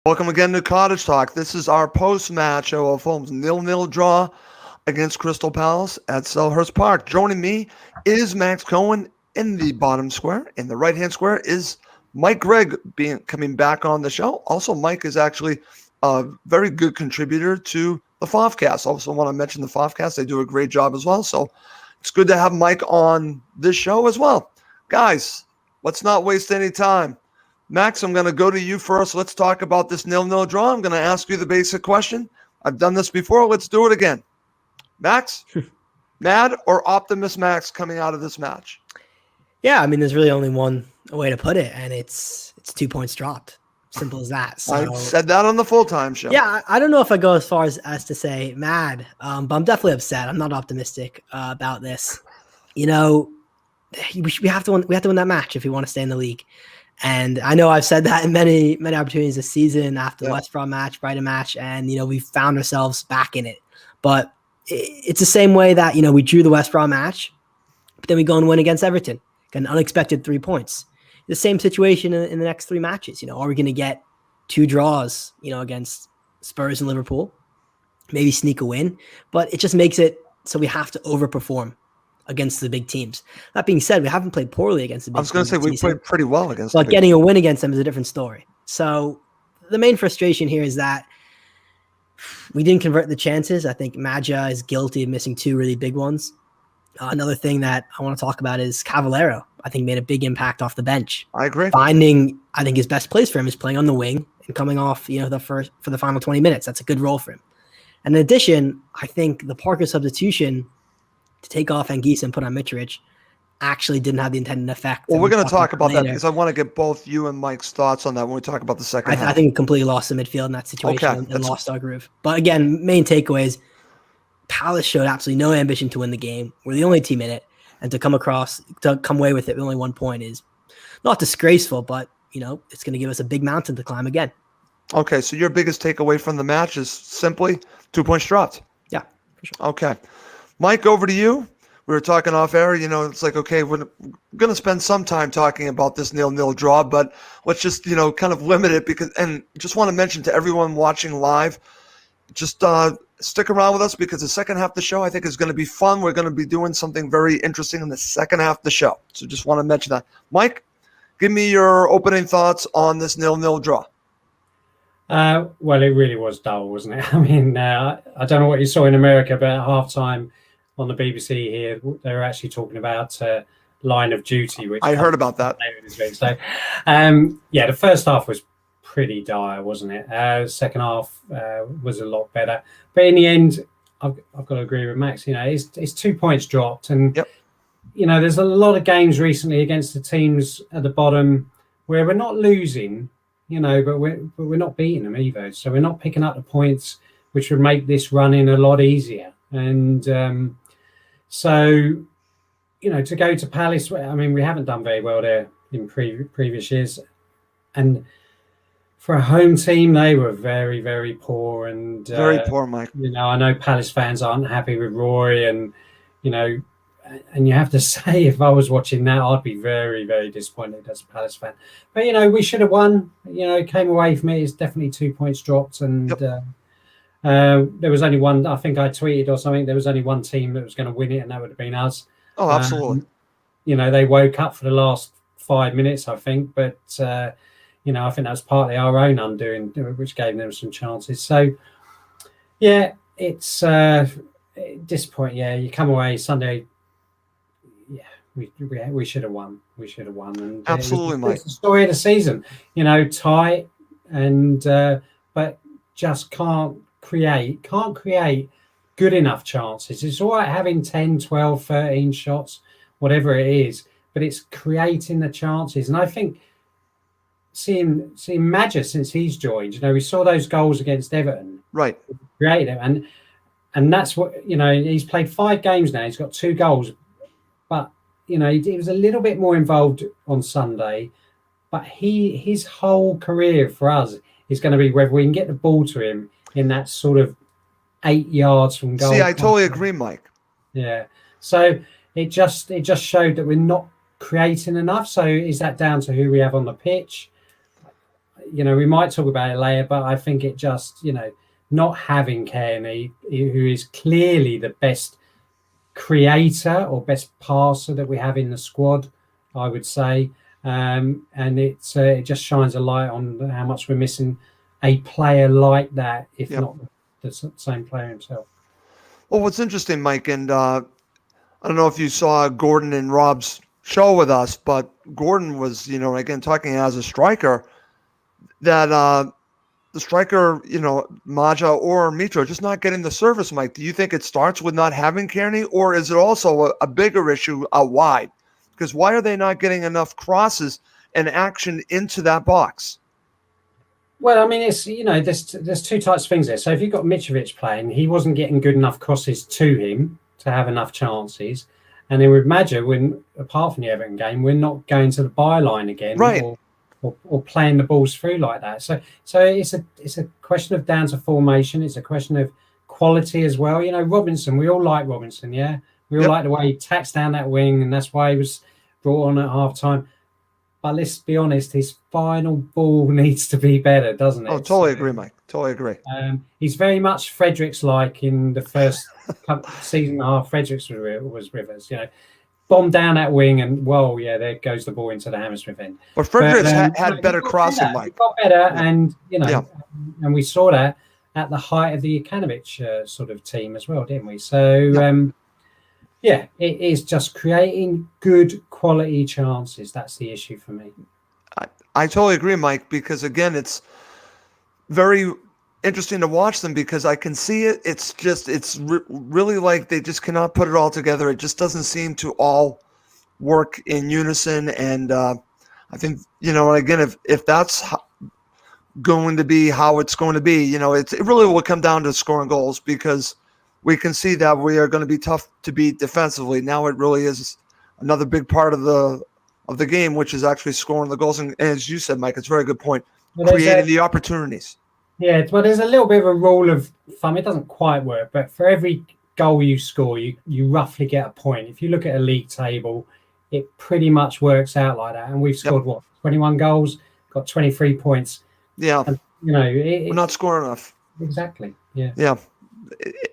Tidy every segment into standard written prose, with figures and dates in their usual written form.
Welcome again to Cottage Talk. This is our post-match show of Fulham's 0-0 draw against Crystal Palace at Selhurst Park. Joining me is Max Cohen in the bottom square. In the right-hand square is Mike Gregg coming back on the show. Also, Mike is actually a very good contributor to the Fofcast. Also want to mention the Fofcast. They do a great job as well. So it's good to have Mike on this show as well. Guys, let's not waste any time. Max, I'm going to go to you first. Let's talk about this 0-0 draw. I'm going to ask you the basic question. I've done this before. Let's do it again. Max, mad or optimist Max coming out of this match? Yeah, I mean, there's really only one way to put it, and it's 2 points dropped. Simple as that. So, I said that on the full-time show. Yeah, I don't know if I go as far as to say mad, but I'm definitely upset. I'm not optimistic about this. You know, we have to win that match if we want to stay in the league. And I know I've said that in many opportunities this season after the West Brom match, Brighton match, and, we found ourselves back in it. But it's the same way that, we drew the West Brom match, but then we go and win against Everton, get an unexpected 3 points. The same situation in the next 3 matches. Are we going to get 2 draws, against Spurs and Liverpool, maybe sneak a win, but it just makes it so we have to overperform against the big teams. That being said, we haven't played poorly against the big teams. I was going to say we played pretty well against them. But getting a win against them is a different story. So the main frustration here is that we didn't convert the chances. I think Maja is guilty of missing 2 really big ones. Another thing that I want to talk about is Cavallero. I think made a big impact off the bench. I agree. Finding, I think his best place for him is playing on the wing and coming off, for the final 20 minutes. That's a good role for him. And in addition, I think the Parker substitution to take off Anguissa and put on Mitrovic actually didn't have the intended effect. Well, we're going to talk about that because I want to get both you and Mike's thoughts on that when we talk about the second half. I think we completely lost the midfield in that situation and lost our groove. But again, main takeaways, Palace showed absolutely no ambition to win the game. We're the only team in it. And to come away with it with only 1 point is not disgraceful, but, it's going to give us a big mountain to climb again. Okay, so your biggest takeaway from the match is simply 2 points dropped. Yeah, for sure. Okay. Mike, over to you. We were talking off air, it's like, okay, we're going to spend some time talking about this 0-0 draw, but let's just, kind of limit it and just want to mention to everyone watching live, just stick around with us because the second half of the show, I think, is going to be fun. We're going to be doing something very interesting in the second half of the show. So just want to mention that. Mike, give me your opening thoughts on this 0-0 draw. Well, it really was dull, wasn't it? I mean, I don't know what you saw in America, but at halftime on the BBC here, they were actually talking about Line of Duty, which I heard about that. So, the first half was pretty dire, wasn't it? Second half was a lot better, but in the end, I've got to agree with Max. It's 2 points dropped, and there's a lot of games recently against the teams at the bottom where we're not losing. But we're not beating them either. So we're not picking up the points, which would make this running a lot easier. And to go to Palace, I mean, we haven't done very well there in previous years. And for a home team, they were very, very poor. And very poor, Mike. I know Palace fans aren't happy with Roy, and and you have to say, if I was watching that, I'd be very, very disappointed as a Palace fan. But, we should have won. Came away from it. It's definitely 2 points dropped. And there was only one, I think I tweeted or something, there was only one team that was going to win it, and that would have been us. Oh, absolutely. They woke up for the last 5 minutes, I think. But, I think that was partly our own undoing, which gave them some chances. So, yeah, it's disappointing. Yeah, you come away Sunday. We should have won. We should have won. And absolutely, Mike. It's the story of the season. Tight and but just can't create good enough chances. It's all right having 10, 12, 13 shots, whatever it is, but it's creating the chances. And I think seeing Maja since he's joined, we saw those goals against Everton. Right. Creative. And that's what, he's played 5 games now. He's got 2 goals. But, he was a little bit more involved on Sunday. But his whole career for us is going to be whether we can get the ball to him in that sort of 8 yards from goal. See, I totally agree, Mike. Yeah. So it just showed that we're not creating enough. So is that down to who we have on the pitch? we might talk about it later, but I think it just, not having Kearney, who is clearly the best creator or best passer that we have in the squad, I would say. And it just shines a light on how much we're missing a player like that, if not the same player himself. Well, what's interesting, Mike, and I don't know if you saw Gordon and Rob's show with us, but Gordon was, again, talking as a striker, that the striker, Maja or Mitra, just not getting the service, Mike. Do you think it starts with not having Kearney, or is it also a bigger issue out wide? Because why are they not getting enough crosses and action into that box? Well, I mean, it's, there's two types of things there. So if you've got Mitrovic playing, he wasn't getting good enough crosses to him to have enough chances. And then with Maja, apart from the Everton game, we're not going to the byline again, right, or playing the balls through like that. So it's a question of down to formation. It's a question of quality as well. Robinson, we all like Robinson, yeah? We all like the way he tacks down that wing, and that's why he was brought on at half-time. But let's be honest, his final ball needs to be better, doesn't it? Oh, totally agree, Mike. Totally agree. He's very much Fredericks-like in the first season and a half. Fredericks was with us, bomb down that wing, and there goes the ball into the Hammersmith end. But Fredericks had better crossing, Mike. He got better, and and we saw that at the height of the Ikanovich sort of team as well, didn't we? So. It is just creating good quality chances. That's the issue for me. I totally agree, Mike, because, again, it's very interesting to watch them because I can see it. It's just really like they just cannot put it all together. It just doesn't seem to all work in unison. And I think, and again, if that's going to be how it's going to be, it really will come down to scoring goals because we can see that we are going to be tough to beat defensively. Now it really is another big part of the game, which is actually scoring the goals. And as you said, Mike, it's a very good point, creating the opportunities. Yeah, well, there's a little bit of a rule of thumb. It doesn't quite work, but for every goal you score, you roughly get a point. If you look at a league table, it pretty much works out like that. And we've scored, 21 goals, got 23 points. Yeah. And, we're not scoring enough. Exactly, yeah. Yeah.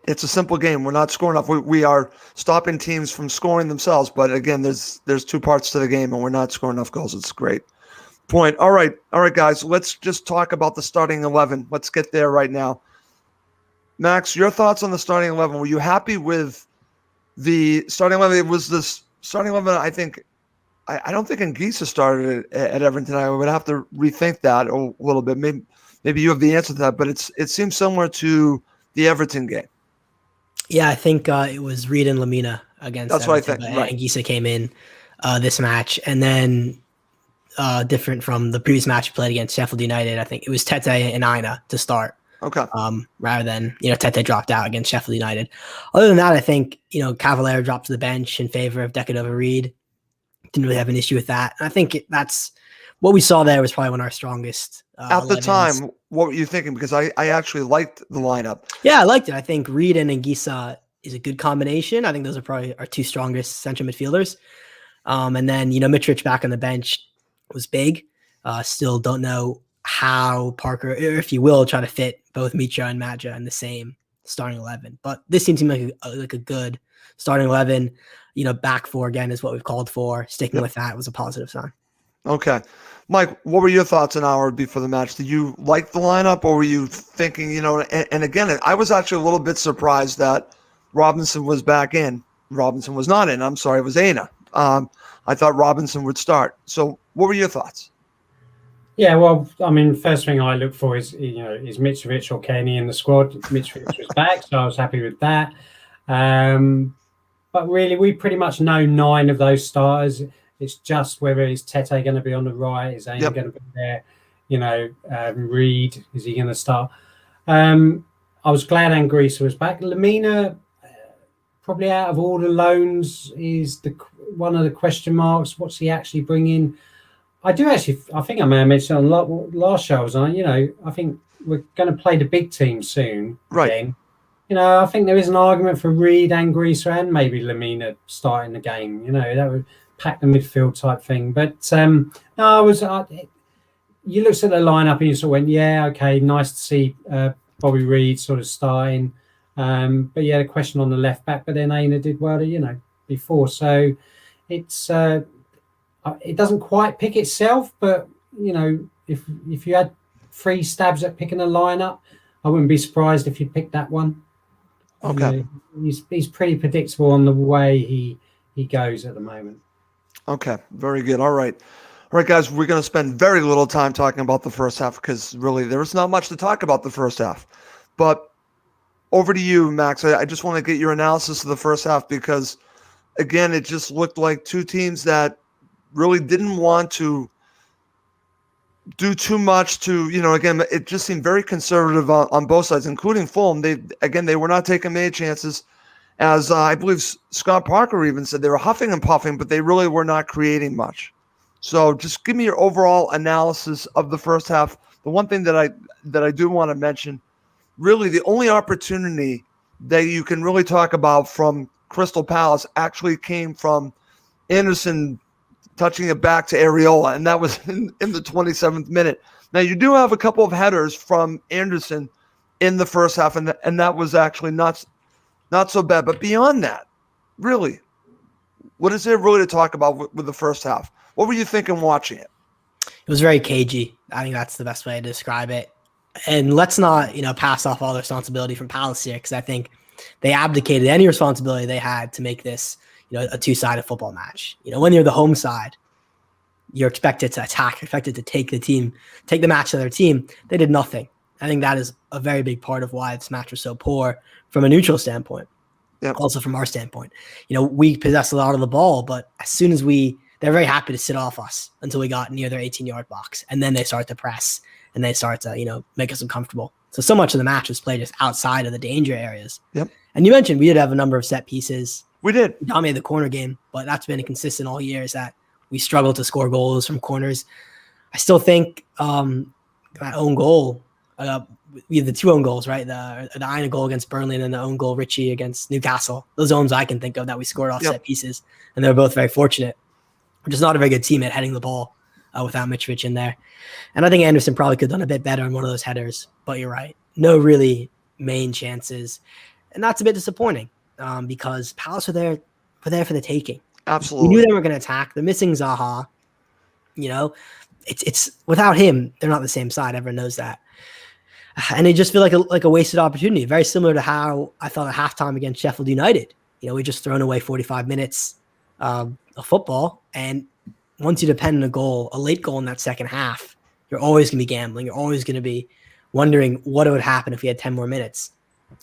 It's a simple game. We're not scoring enough. We are stopping teams from scoring themselves. But again, there's two parts to the game, and we're not scoring enough goals. It's great point. All right, guys. Let's just talk about the starting 11. Let's get there right now. Max, your thoughts on the starting 11? Were you happy with the starting 11? It was this starting 11. I think I don't think Anguissa started at Everton. I would have to rethink that a little bit. Maybe you have the answer to that, but it seems similar to the Everton game. Yeah, I think it was Reed and Lamina against That's Everton, what I think. Right. Anguissa came in this match, and then different from the previous match we played against Sheffield United, I think it was Tete and Aina to start. Okay. Rather than Tete dropped out against Sheffield United. Other than that, I think Cavallero dropped to the bench in favor of Decadova Reed. Didn't really have an issue with that. And I think that's what we saw there was probably one of our strongest. At the 11s. Time, what were you thinking? Because I actually liked the lineup. Yeah, I liked it. I think Reed and Anguissa is a good combination. I think those are probably our two strongest central midfielders. And then, Mitrovic back on the bench was big. Still don't know how Parker, or if you will, try to fit both Mitra and Maja in the same starting 11. But this seems like a good starting 11. Back four again is what we've called for. Sticking with that was a positive sign. Okay. Mike, what were your thoughts an hour before the match? Did you like the lineup, or were you thinking, and again, I was actually a little bit surprised that Robinson was back in. Robinson was not in. I'm sorry, it was Aina. I thought Robinson would start. So what were your thoughts? Yeah, well, I mean, first thing I look for is Mitrovic or Kenny in the squad. Mitrovic was back, so I was happy with that. But really, we pretty much know 9 of those starters. It's just whether is Tete going to be on the right, is Aina going to be there, Reed, is he going to start? I was glad Anguissa was back. Lamina, probably out of all the loans, is one of the question marks. What's he actually bringing? I think I may have mentioned on last show I was on, I think we're going to play the big team soon. Right. Again. I think there is an argument for Reed, Anguissa, and maybe Lamina starting the game. That would pack the midfield type thing. But no, you looked at the lineup and you sort of went, yeah, okay, nice to see Bobby Reed sort of starting. But yeah, the question on the left back, but then Aina did well, before. So it's it doesn't quite pick itself, but if you had 3 stabs at picking a lineup, I wouldn't be surprised if you picked that one. Okay. He's pretty predictable on the way he goes at the moment. Okay, very good. All right, guys, we're going to spend very little time talking about the first half because really there's not much to talk about the first half. But over to you, Max. I just want to get your analysis of the first half because, again, it just looked like two teams that really didn't want to do too much to, again, it just seemed very conservative on both sides, including Fulham. They were not taking many chances. As I believe Scott Parker even said, they were huffing and puffing, but they really were not creating much. So just give me your overall analysis of the first half. The one thing that I do want to mention, really the only opportunity that you can really talk about from Crystal Palace actually came from Anderson touching it back to Areola, and that was in the 27th minute. Now, you do have a couple of headers from Anderson in the first half, and that was actually not so bad. But beyond that, really, what is there really to talk about with the first half? What were you thinking watching it? It was very cagey. I think that's the best way to describe it. And let's not, pass off all the responsibility from Palace here, because I think they abdicated any responsibility they had to make this, a two-sided football match. When you're the home side, you're expected to attack, expected to take the match to their team. They did nothing. I think that is a very big part of why this match was so poor from a neutral standpoint. Yep. Also from our standpoint. We possessed a lot of the ball, but as soon as they're very happy to sit off us until we got near their 18-yard box. And then they start to press and they start to, make us uncomfortable. So much of the match was played just outside of the danger areas. Yep. And you mentioned we did have a number of set pieces. We did. We dominated the corner game, but that's been consistent all year is that we struggle to score goals from corners. I still think that own goal, we had the 2 own goals, right? The Aina goal against Burnley and then the own goal Richie against Newcastle. Those ones I can think of that we scored off set pieces, and they were both very fortunate. We're just not a very good team at heading the ball without Mitrovic in there. And I think Anderson probably could have done a bit better on one of those headers, but you're right. No really main chances. And that's a bit disappointing because Palace were there for the taking. Absolutely. We knew they were going to attack. They're missing Zaha. It's without him, they're not the same side. Everyone knows that. And they just feel like a wasted opportunity, very similar to how I felt at halftime against Sheffield United. We just thrown away 45 minutes of football. And once you depend on a late goal in that second half, you're always going to be gambling. You're always going to be wondering what would happen if we had 10 more minutes.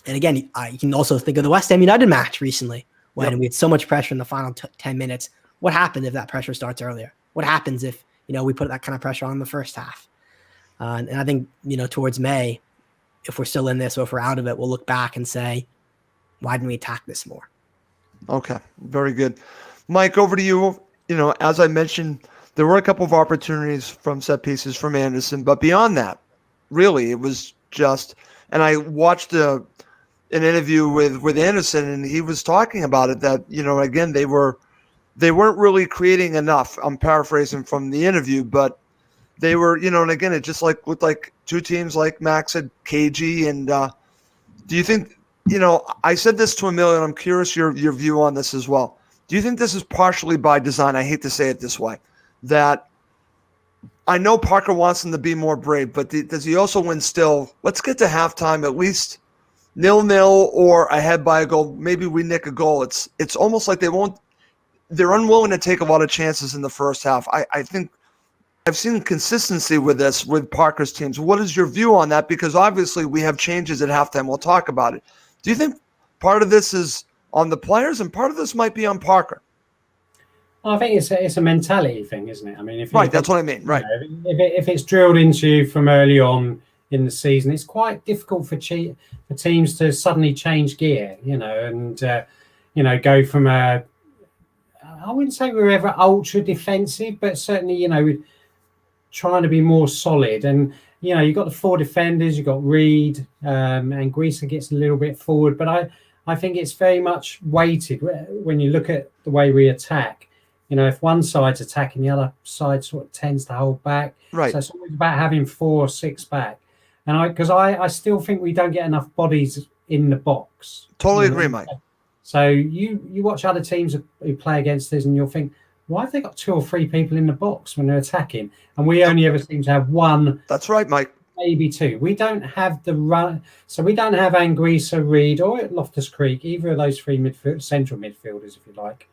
And again, you can also think of the West Ham United match recently when we had so much pressure in the final 10 minutes. What happens if that pressure starts earlier? What happens if, we put that kind of pressure on in the first half? And I think, towards May, if we're still in this or if we're out of it, we'll look back and say, why didn't we attack this more? Okay, very good. Mike, over to you. As I mentioned, there were a couple of opportunities from set pieces from Anderson, but beyond that, really, it was just, and I watched an interview with Anderson, and he was talking about it that, again, they weren't really creating enough. I'm paraphrasing from the interview, but they were, and again, it just looked like two teams, like Max said, cagey. And do you think, I said this to Emilio, and I'm curious your view on this as well. Do you think this is partially by design? I hate to say it this way, that I know Parker wants them to be more brave, but does he also instill, let's get to halftime at least 0-0 or ahead by a goal? Maybe we nick a goal. It's almost like they're unwilling to take a lot of chances in the first half. I think I've seen consistency with this with Parker's teams. What is your view on that? Because obviously we have changes at halftime. We'll talk about it. Do you think part of this is on the players and part of this might be on Parker? Well, I think it's a mentality thing, isn't it? I mean, that's what I mean. Right. If it's drilled into you from early on in the season, it's quite difficult for teams to suddenly change gear, and go from I wouldn't say we were ever ultra defensive, but certainly, we're trying to be more solid. And, you've got the 4 defenders, you've got Reed, and Greaser gets a little bit forward. But I think it's very much weighted when you look at the way we attack. if one side's attacking, the other side sort of tends to hold back. Right. So it's always about having 4 or 6 back. And because I still think we don't get enough bodies in the box. Totally agree, Mike. So you watch other teams who play against us, and you'll think, why have they got 2 or 3 people in the box when they're attacking? And we only ever seem to have 1. That's right, Mike. Maybe 2. We don't have the run. So we don't have Anguissa, Reed, or Loftus-Cheek, either of those 3 central midfielders, if you like,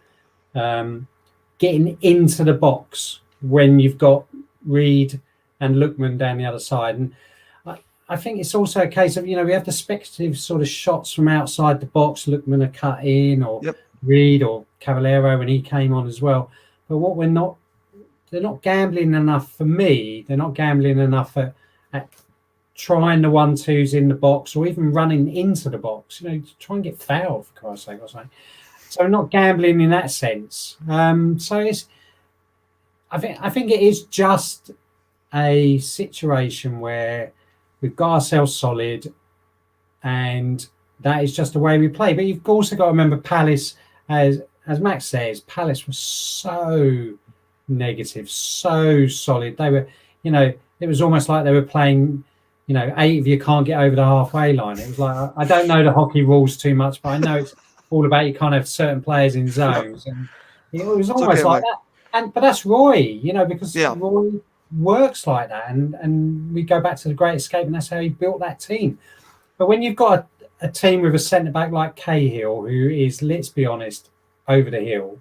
getting into the box when you've got Reed and Lookman down the other side. And I think it's also a case of, we have the speculative sort of shots from outside the box. Lookman are cut in, or Reed or Cavallero when he came on as well. But what they're not gambling enough for me. They're not gambling enough at trying the 1-2s in the box, or even running into the box, to try and get fouled, for Christ's sake, or something. So not gambling in that sense. So I think it is just a situation where we've got ourselves solid, and that is just the way we play. But you've also got to remember Palace, as Max says, Palace was so negative, so solid. They were, it was almost like they were playing, 8 of you can't get over the halfway line. It was like, I don't know the hockey rules too much, but I know it's all about you can't have certain players in zones. And it was almost like that. But that's Roy, because Roy works like that. And we go back to the Great Escape, and that's how he built that team. But when you've got a team with a centre-back like Cahill, who is, let's be honest, over the hill,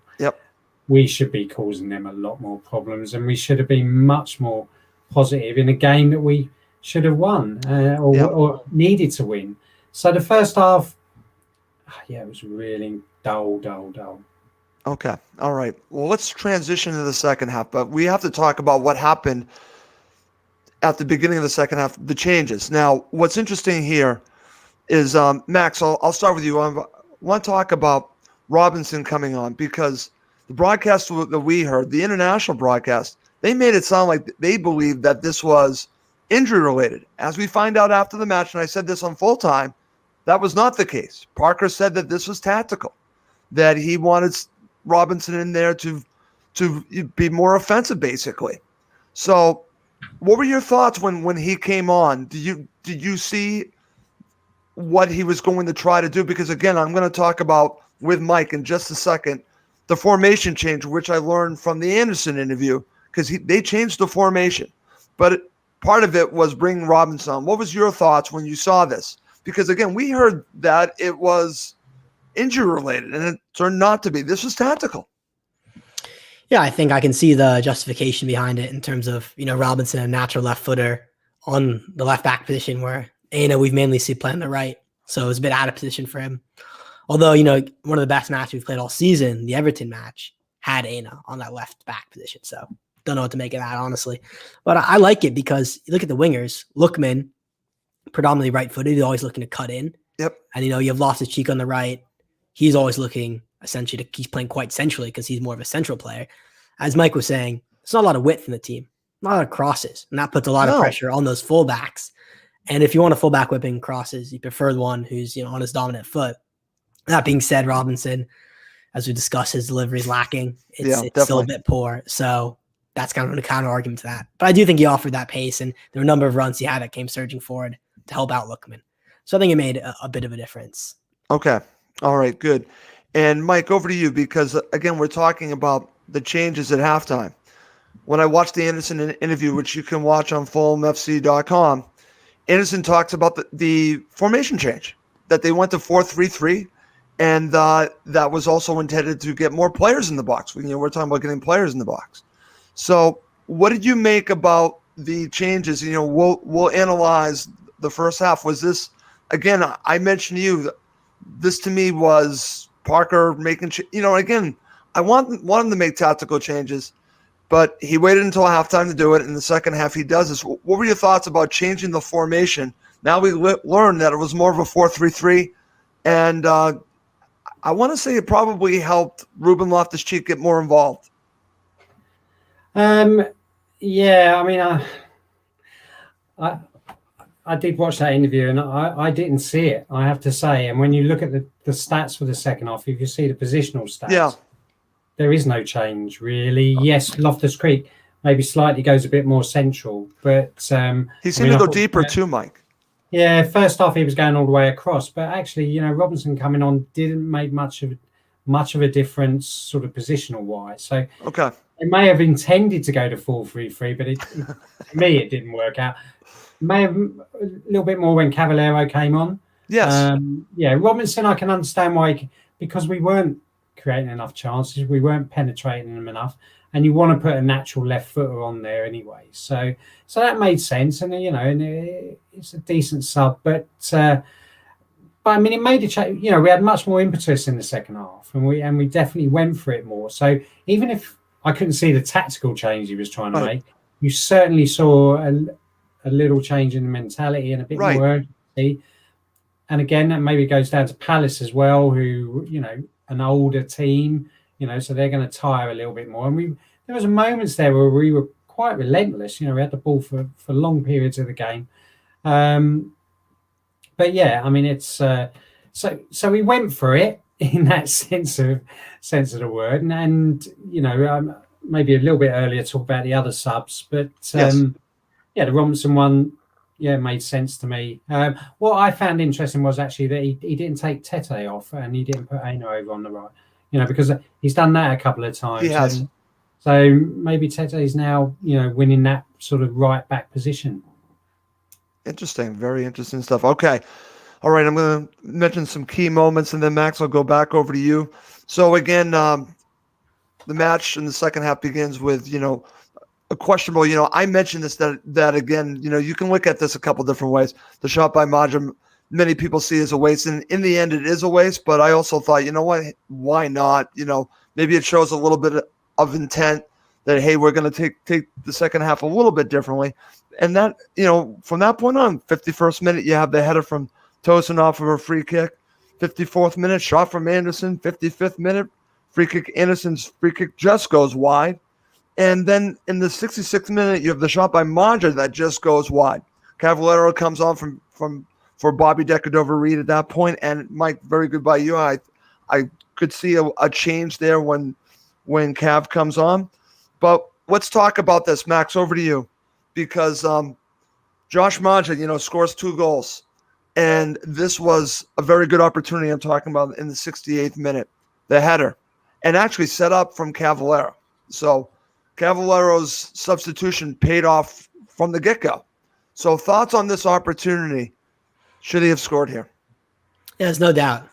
we should be causing them a lot more problems, and we should have been much more positive in a game that we should have won or needed to win. So the first half, it was really dull. Okay. All right. Well, let's transition to the second half, but we have to talk about what happened at the beginning of the second half, the changes. Now, what's interesting here is, Max, I'll start with you. I want to talk about Robinson coming on, because the broadcast that we heard, the international broadcast, they made it sound like they believed that this was injury related. As we find out after the match, and I said this on Full Time, that was not the case. Parker said that this was tactical, that he wanted Robinson in there to be more offensive, basically. So what were your thoughts when he came on? Did you see what he was going to try to do? Because again, I'm going to talk about with Mike in just a second, the formation change, which I learned from the Anderson interview, because they changed the formation. But part of it was bringing Robinson on. What was your thoughts when you saw this? Because again, we heard that it was injury related, and it turned not to be. This was tactical. Yeah, I think I can see the justification behind it in terms of, Robinson, a natural left footer on the left back position, where, we've mainly seen play on the right. So it was a bit out of position for him. Although, one of the best matches we've played all season, the Everton match, had Aina on that left back position. So don't know what to make of that, honestly. But I like it because you look at the wingers, Lookman, predominantly right-footed, he's always looking to cut in. Yep. And, you have Loftus-Cheek on the right. He's always looking, essentially, he's playing quite centrally because he's more of a central player. As Mike was saying, there's not a lot of width in the team, not a lot of crosses, and that puts a lot of pressure on those fullbacks. And if you want a fullback whipping crosses, you prefer the one who's, on his dominant foot. That being said, Robinson, as we discussed, his delivery is lacking. It's still a bit poor. So that's kind of a counter argument to that. But I do think he offered that pace, and there were a number of runs he had that came surging forward to help out Lookman. So I think it made a bit of a difference. Okay. All right, good. And Mike, over to you, because again, we're talking about the changes at halftime. When I watched the Anderson interview, which you can watch on FulhamFC.com, Anderson talks about the formation change, that they went to 4-3-3, and that was also intended to get more players in the box. We're talking about getting players in the box. So what did you make about the changes? We'll analyze the first half. Was this, again, I mentioned to you, this to me was Parker making, again, I want him to make tactical changes, but he waited until halftime to do it. In the second half, he does this. What were your thoughts about changing the formation? Now we learned that it was more of a 4-3-3, and I want to say it probably helped Ruben Loftus-Cheek get more involved. Yeah, I did watch that interview, and I didn't see it, I have to say. And when you look at the stats for the second half, if you see the positional stats, there is no change really. Yes, Loftus-Cheek maybe slightly goes a bit more central, but he seemed to go deeper too, Mike. Yeah, first half he was going all the way across, but actually, Robinson coming on didn't make much of a difference, sort of positional wise. So okay, it may have intended to go to 4-3-3, but to me it didn't work out. May have a little bit more when Cavallero came on. yes, Robinson, I can understand why, because we weren't creating enough chances, we weren't penetrating them enough, and you want to put a natural left footer on there anyway. So that made sense, and it's a decent sub, but I mean, it made a change. We had much more impetus in the second half, and we definitely went for it more. So even if I couldn't see the tactical change he was trying to make, you certainly saw a little change in the mentality and a bit more urgency. And again, that maybe goes down to Palace as well, who, an older team, so they're going to tire a little bit more. And there was moments there where we were quite relentless. We had the ball for long periods of the game. But yeah, I mean, it's so we went for it in that sense of the word, and maybe a little bit earlier talk about the other subs, but the Robinson one, made sense to me. What I found interesting was actually that he didn't take Tete off and he didn't put Aino over on the right, because he's done that a couple of times. He has. So maybe Tete is now, winning that sort of right back position. Interesting. Very interesting stuff. Okay. All right. I'm going to mention some key moments, and then Max, I'll go back over to you. So again, the match in the second half begins with, a questionable, I mentioned this, that again, you can look at this a couple different ways. The shot by Maja, many people see as a waste, and in the end it is a waste, but I also thought, what, why not? Maybe it shows a little bit of intent that, hey, we're going to take the second half a little bit differently. And that, from that point on, 51st minute, you have the header from Tosin off of a free kick. 54th minute, shot from Anderson. 55th minute, free kick. Anderson's free kick just goes wide. And then in the 66th minute, you have the shot by Maja that just goes wide. Cavallero comes on for Bobby Decordova-Reid at that point. And Mike, very good by you. I could see a change there when Cav comes on. But let's talk about this. Max, over to you. Because Josh Maja, scores 2 goals. And this was a very good opportunity I'm talking about in the 68th minute. The header. And actually set up from Cavallero. So Cavallero's substitution paid off from the get-go. So thoughts on this opportunity? Should he have scored here? Yeah, there's no doubt.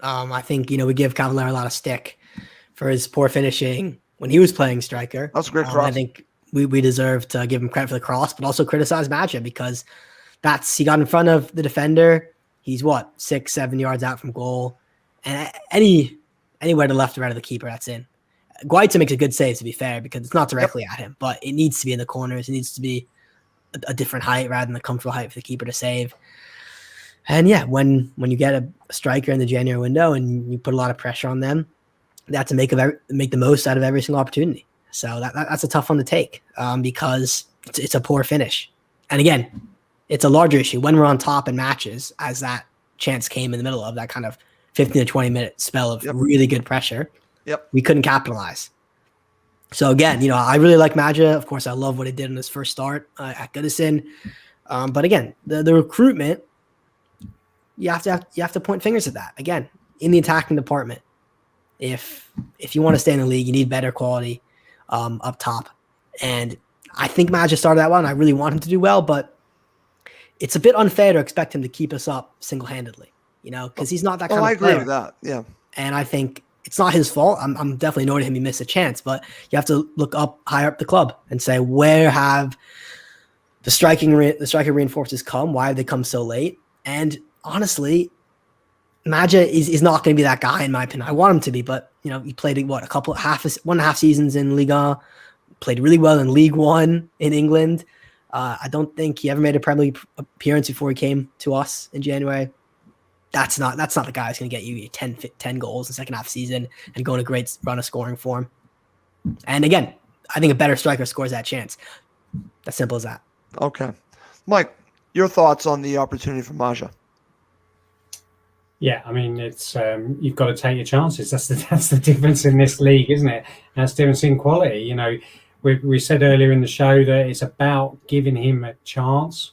I think, we give Cavallero a lot of stick for his poor finishing when he was playing striker. That's a great cross. I think we deserve to give him credit for the cross, but also criticize Maja because he got in front of the defender. He's 6-7 yards out from goal. And anywhere to left or right of the keeper, that's in. Guaita makes a good save, to be fair, because it's not directly at him, but it needs to be in the corners. It needs to be a different height rather than the comfortable height for the keeper to save. And yeah, when you get a striker in the January window and you put a lot of pressure on them, they have to make the most out of every single opportunity. So that's a tough one to take because it's a poor finish. And again, it's a larger issue when we're on top in matches, as that chance came in the middle of that kind of 15 to 20 minute spell of really good pressure. Yep. We couldn't capitalize. So again, I really like Maja. Of course, I love what he did in his first start at Goodison. But again, the recruitment, you have to point fingers at that. Again, in the attacking department, if you want to stay in the league, you need better quality up top. And I think Maja started that well, and I really want him to do well, but it's a bit unfair to expect him to keep us up single-handedly, because he's not that kind of player. I agree with that, yeah. And I think it's not his fault. I'm definitely annoyed at him he missed a chance, but you have to look higher up the club and say, where have the striker reinforcements come? Why have they come so late? And honestly, Maja is not going to be that guy, in my opinion. I want him to be, but he played 1.5 seasons in Liga, played really well in League One in England. I don't think he ever made a Premier League appearance before he came to us in January. That's not the guy who's going to get you 10 goals in the second half season and go on a great run of scoring form. And again, I think a better striker scores that chance. As simple as that. Okay. Mike, your thoughts on the opportunity for Maja? Yeah, I mean, it's you've got to take your chances. That's the difference in this league, isn't it? That's the difference in quality. You know, we said earlier in the show that it's about giving him a chance.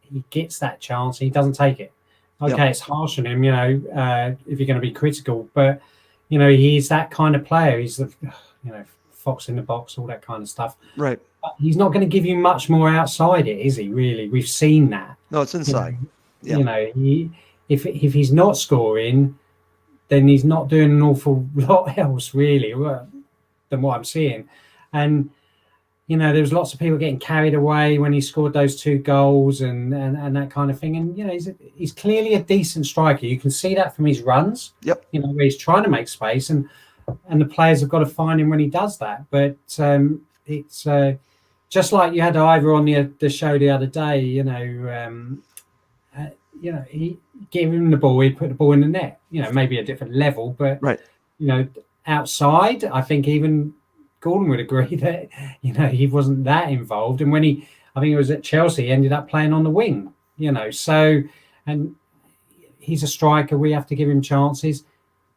He gets that chance, he doesn't take it. Okay, It's harsh on him, if you're going to be critical, but he's that kind of player. He's the fox in the box, all that kind of stuff. Right. But he's not going to give you much more outside it, is he? Really, we've seen that. No, it's inside. If he's not scoring, then he's not doing an awful lot else really than what I'm seeing. And there was lots of people getting carried away when he scored those 2 goals and that kind of thing. And he's clearly a decent striker. You can see that from his runs. Yep. Where he's trying to make space, and the players have got to find him when he does that. But it's just like you had Ivor on the show the other day. He gave him the ball. He put the ball in the net. Maybe a different level, but right. Outside, I think even Gordon would agree that he wasn't that involved. And when I think it was at Chelsea, he ended up playing on the wing. So, and he's a striker. We have to give him chances.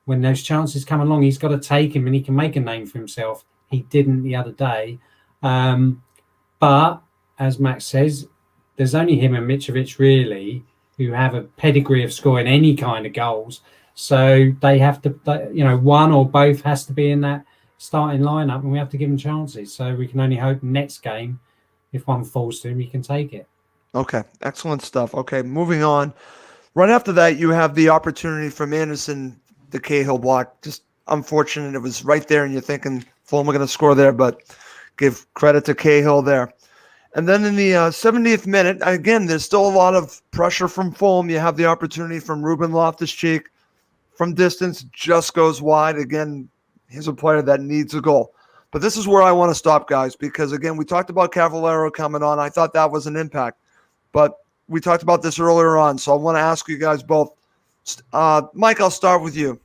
When those chances come along, he's got to take him, and he can make a name for himself. He didn't the other day. But as Max says, there's only him and Mitrovic really who have a pedigree of scoring any kind of goals. So they have to, one or both has to be in that starting lineup, and we have to give them chances. So we can only hope next game, if one falls to him, he can take it. Okay, excellent stuff. Okay, moving on. Right after that, you have the opportunity from Anderson, the Cahill block. Just unfortunate. It was right there, and you're thinking Fulham are going to score there, but give credit to Cahill there. And then in the 70th minute, again, there's still a lot of pressure from Fulham. You have the opportunity from Ruben Loftus-Cheek from distance, just goes wide. Again, he's a player that needs a goal. But this is where I want to stop, guys, because, again, we talked about Cavallero coming on. I thought that was an impact. But we talked about this earlier on, so I want to ask you guys both. Mike, I'll start with you.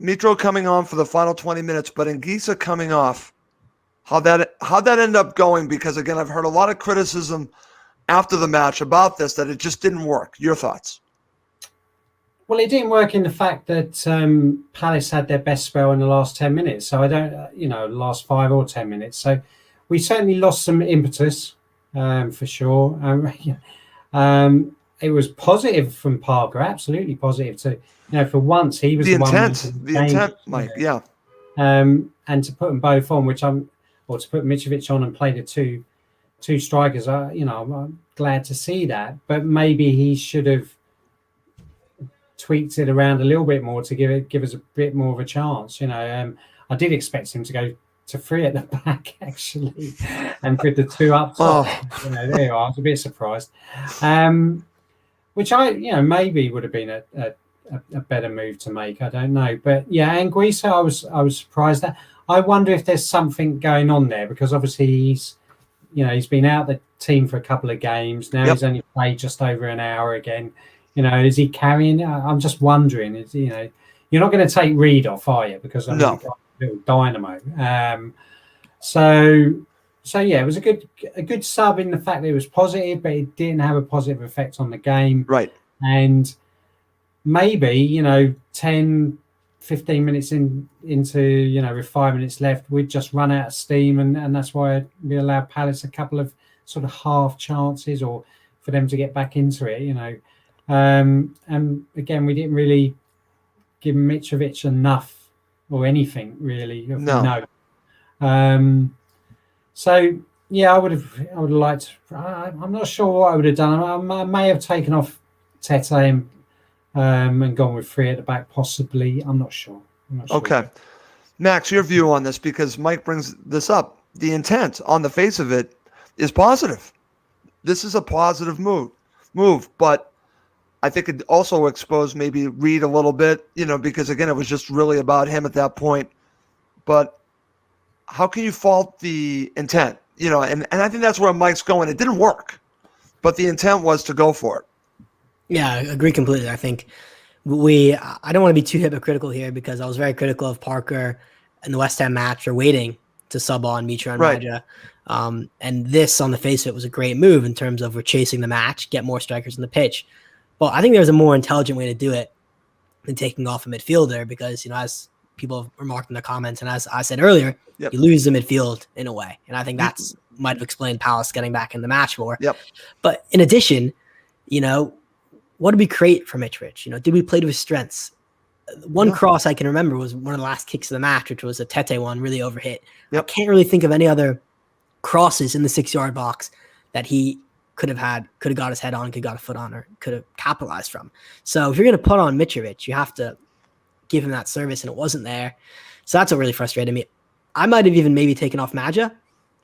Mitro coming on for the final 20 minutes, but Anguissa coming off. How'd that end up going? Because, again, I've heard a lot of criticism after the match about this, that it just didn't work. Your thoughts? Well, it didn't work in the fact that Palace had their best spell in the last 10 minutes. So I don't, last 5 or 10 minutes. So we certainly lost some impetus, for sure. It was positive from Parker, absolutely positive. So, for once, he was the intent, Mike, yeah. And to put them both on, or to put Mitrovic on and play the two strikers, I'm glad to see that. But maybe he should have tweaked it around a little bit more to give us a bit more of a chance. I did expect him to go to 3 at the back, actually, and put the 2 up top. There you are. I was a bit surprised. Which maybe would have been a better move to make. I don't know. But yeah, Anguissa, I was surprised at. I wonder if there's something going on there, because obviously he's been out the team for a couple of games. Now He's only played just over an hour again. Is he carrying? I'm just wondering. You're not going to take Reed off, are you? Because he's got a little dynamo. So yeah, it was a good sub in the fact that it was positive, but it didn't have a positive effect on the game. Right. And maybe 10, 15 minutes into with 5 minutes left, we'd just run out of steam, and that's why we allowed Palace a couple of sort of half chances, or for them to get back into it. And again, we didn't really give Mitrovic enough or anything really. No. So yeah, I would have liked. I'm not sure what I would have done. I may have taken off Tete and gone with 3 at the back, possibly. I'm not sure. Okay, Max, your view on this, because Mike brings this up. The intent on the face of it is positive. This is a positive move, but I think it also exposed maybe Reed a little bit, because, again, it was just really about him at that point. But how can you fault the intent? And I think that's where Mike's going. It didn't work, but the intent was to go for it. Yeah, I agree completely. I think I don't want to be too hypocritical here, because I was very critical of Parker in the West Ham match for waiting to sub on Mitra and Raja. And this, on the face of it, was a great move in terms of we're chasing the match, get more strikers on the pitch. But I think there's a more intelligent way to do it than taking off a midfielder because, as people have remarked in the comments, and as I said earlier, Yep. you lose the midfield in a way. And I think that's might have explained Palace getting back in the match more. Yep. But in addition, what did we create for Mitrovic? Did we play to his strengths? One cross I can remember was one of the last kicks of the match, which was a Tete one, really overhit. Yep. I can't really think of any other crosses in the 6-yard box that he could have got his head on, could have got a foot on, or could have capitalized from. So if you're going to put on Mitrovic, you have to give him that service, and it wasn't there. So that's what really frustrated me. I might have even maybe taken off Maja.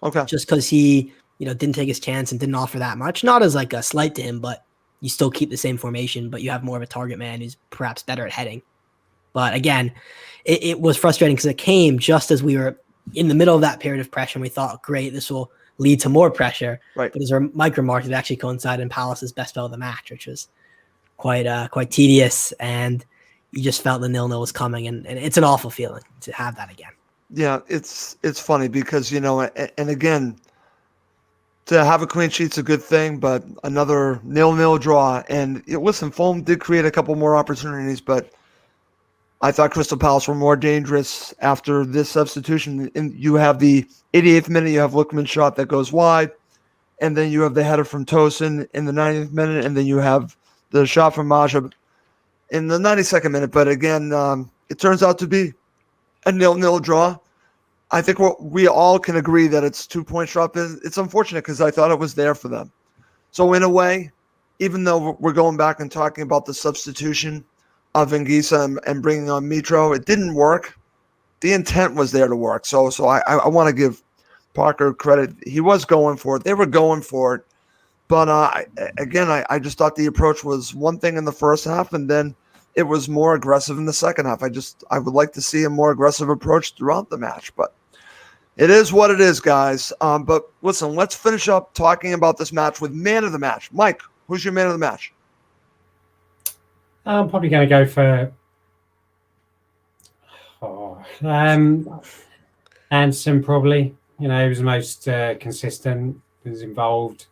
Okay. Just because he, didn't take his chance and didn't offer that much. Not as like a slight to him, but you still keep the same formation, but you have more of a target man who's perhaps better at heading. But again, it was frustrating because it came just as we were in the middle of that period of pressure, and we thought, great, this will lead to more pressure. Right. But as Mike remarked, it actually coincided in Palace's best spell of the match, which was quite tedious, and you just felt the 0-0 was coming, and it's an awful feeling to have that again. Yeah, it's funny because, and again, to have a clean sheet's a good thing, but another 0-0 draw. And listen, Fulham did create a couple more opportunities, but I thought Crystal Palace were more dangerous after this substitution. And you have the 88th minute, you have Lookman's shot that goes wide, and then you have the header from Tosin in the 90th minute, and then you have the shot from Maja in the 92nd minute. But again, it turns out to be a 0-0 draw. I think we all can agree that it's 2 points drop. It's unfortunate because I thought it was there for them. So in a way, even though we're going back and talking about the substitution of Anguissa and bringing on Mitro, it didn't work. The intent was there to work. So I want to give Parker credit. He was going for it. They were going for it. But I just thought the approach was one thing in the first half, and then it was more aggressive in the second half. I would like to see a more aggressive approach throughout the match, but it is what it is, guys. But listen, let's finish up talking about this match with man of the match. Mike, who's your man of the match? I'm probably going to go for Anderson, probably. He was the most consistent, was involved.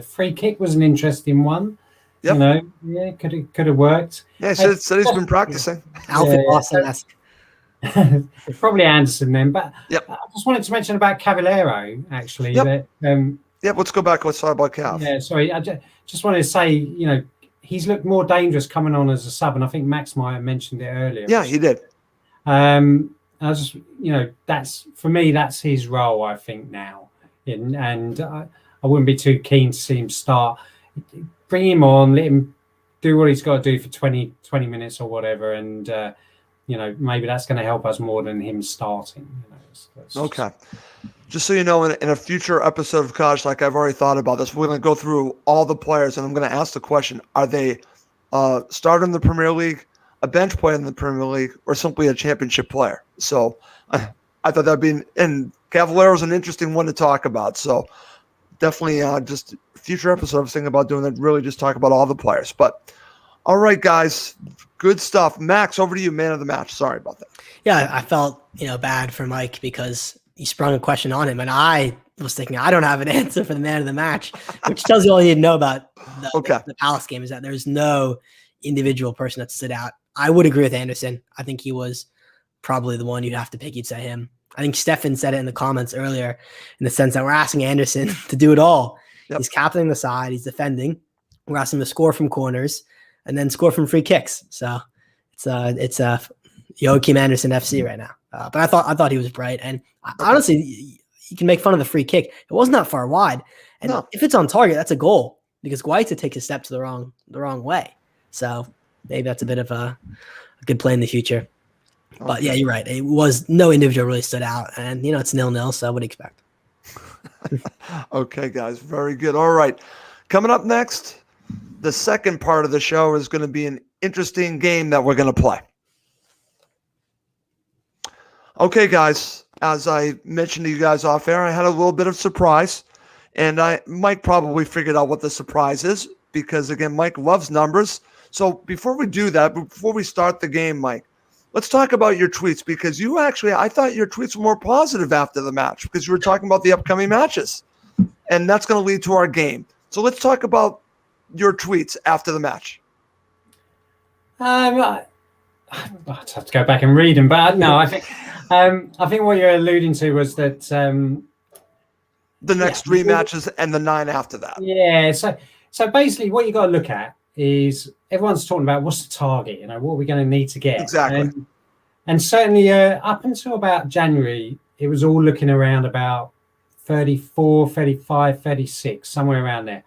Free kick was an interesting one. Yep. Could have worked. Yeah, he said he's been practicing. Alfred Boston-esque. Probably Anderson then, but yep. I just wanted to mention about Cavallero, actually. Yep. That, let's go back. Let's talk about Cav. Yeah, sorry. I just wanted to say, he's looked more dangerous coming on as a sub, and I think Max might have mentioned it earlier. Yeah, he did. I just, that's, for me, that's his role, I think, now. And I wouldn't be too keen to see him start. Bring him on, let him do what he's got to do for 20 minutes or whatever, and maybe that's going to help us more than him starting. Okay. Just so you know, in a future episode of Cottage, like I've already thought about this, we're going to go through all the players, and I'm going to ask the question, are they starter in the Premier League, a bench player in the Premier League, or simply a championship player? So I thought that'd be, and Cavallero's an interesting one to talk about. So definitely just future episode I was thinking about doing that, really just talk about all the players. But all right, guys, good stuff. Max, over to you, man of the match. Sorry about that. Yeah, I felt bad for Mike because he sprung a question on him, and I was thinking I don't have an answer for the man of the match, which tells you all you need to know about the Palace game is that there's no individual person that stood out. I would agree with Anderson. I think he was probably the one you'd have to pick. You'd say him. I think Stefan said it in the comments earlier in the sense that we're asking Anderson to do it all. Yep. He's captaining the side. He's defending. We're asking him to score from corners and then score from free kicks. So it's Joachim Anderson FC right now. But I thought he was bright. And honestly, you can make fun of the free kick. It wasn't that far wide. And if it's on target, that's a goal because Guaita takes a step to the wrong way. So maybe that's a bit of a good play in the future. Okay. But yeah, you're right. It was no individual really stood out. And, it's 0-0, so what do you expect? Okay, guys. Very good. All right. Coming up next, the second part of the show is going to be an interesting game that we're going to play. Okay, guys. As I mentioned to you guys off air, I had a little bit of surprise. And Mike probably figured out what the surprise is because, again, Mike loves numbers. So before we do that, before we start the game, Mike, let's talk about your tweets because I thought your tweets were more positive after the match because you were talking about the upcoming matches. And that's going to lead to our game. So let's talk about your tweets after the match. I'd have to go back and read them, but no, I think what you're alluding to was that The next 3 matches and the 9 after that. Yeah, so basically, what you got to look at is everyone's talking about what's the target. What are we going to need to get? Exactly. And certainly up until about January, it was all looking around about 34, 35, 36, somewhere around there.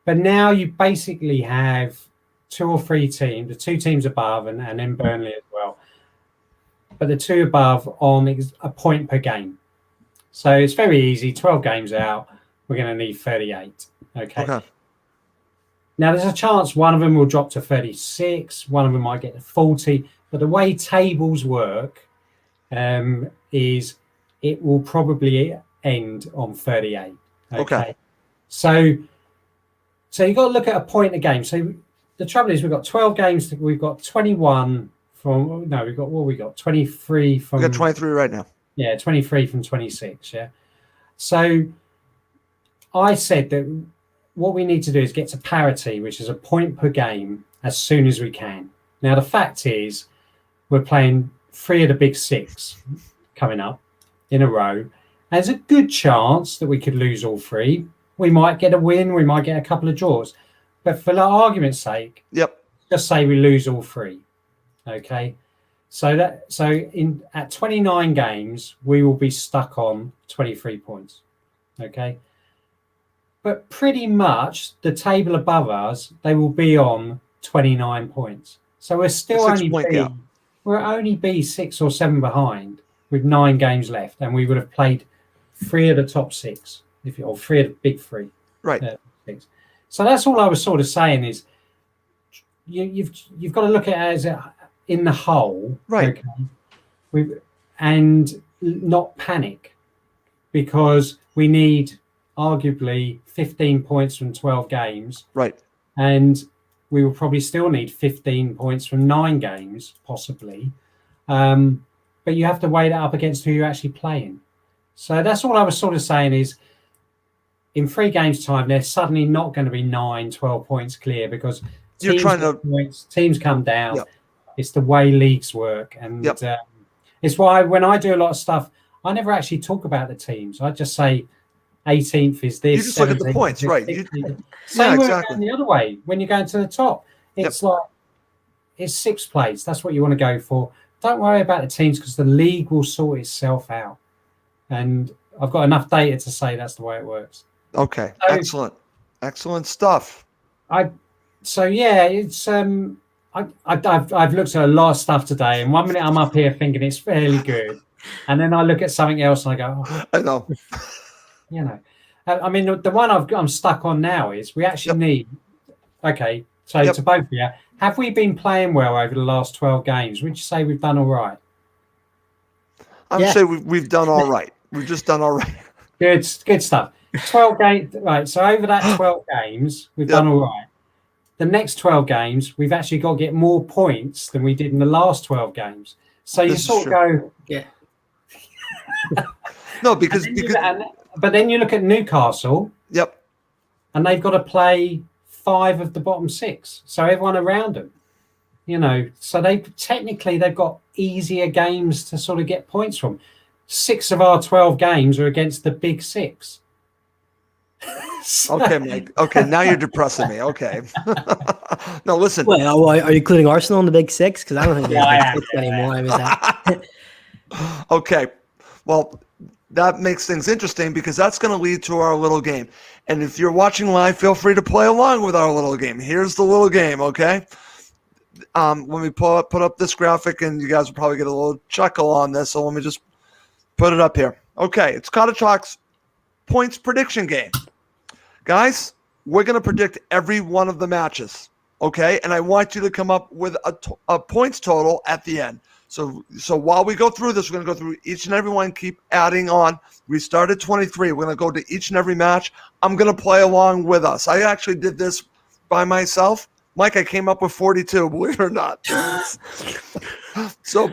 But now you basically have 2 or 3 teams, the 2 teams above, and then Burnley as well. But the 2 above on a point per game. So it's very easy. 12 games out, we're going to need 38. Okay. Now, there's a chance one of them will drop to 36. One of them might get to 40. But the way tables work is it will probably end on 38. Okay. So you've got to look at a point a game. So the trouble is we've got 12 games. We've got 21 from... No, we've got 23 from... We've got 23 right now. Yeah, 23 from 26, yeah. So I said that what we need to do is get to parity, which is a point per game, as soon as we can. Now, the fact is we're playing 3 of the big 6 coming up in a row. There's a good chance that we could lose all 3. We might get a win. We might get a couple of draws. But for argument's sake, just say we lose all 3, okay? So at 29 games, we will be stuck on 23 points. Okay. But pretty much the table above us, they will be on 29 points. So we're still only be 6 or 7 behind with 9 games left, and we would have played 3 of the top 6, or 3 of the big 3. Right. 6. So that's all I was sort of saying is you've got to look at it as in the whole, right? Okay, and not panic, because we need arguably 15 points from 12 games, right? And we will probably still need 15 points from 9 games, possibly. But you have to weigh that up against who you're actually playing. So that's all I was sort of saying is, in 3 games' time, they're suddenly not going to be 9, 12 points clear, because teams come down. Yep. It's the way leagues work, and it's why when I do a lot of stuff, I never actually talk about the teams. I just say 18th is this. You just look at the points, right? Same exactly. The other way, when you're going to the top, it's like it's 6th place. That's what you want to go for. Don't worry about the teams, because the league will sort itself out. And I've got enough data to say that's the way it works. Okay, so, excellent stuff. It's I've looked at a lot of stuff today, and 1 minute I'm up here thinking it's fairly good, and then I look at something else and I go, I know. I mean, the one I'm stuck on now is we actually need. Okay, so to both of you, have we been playing well over the last 12 games? Would you say we've done all right? I'm saying we've done all right. We've just done all right. Good stuff. 12 games, right? So over that 12 games, we've done all right. The next 12 games, we've actually got to get more points than we did in the last 12 games. So you sort of go, no, because but then you look at Newcastle. Yep. And they've got to play 5 of the bottom 6. So everyone around them, so they've got easier games to sort of get points from. 6 of our 12 games are against the big 6. Okay, Mike. Okay, now you're depressing me. Okay. No, listen. Wait, are you including Arsenal in the big 6? Because I don't think they're big 6 anymore. I mean, that. Okay. Well, that makes things interesting, because that's going to lead to our little game. And if you're watching live, feel free to play along with our little game. Here's the little game, okay? When we put up this graphic, and you guys will probably get a little chuckle on this, so let me just put it up here. Okay, it's Cottage Talk's points prediction game. Guys, we're going to predict every one of the matches, okay? And I want you to come up with a points total at the end. So while we go through this, we're going to go through each and every one, keep adding on. We started 23. We're going to go to each and every match. I'm going to play along with us. I actually did this by myself. Mike, I came up with 42, believe it or not. Ross,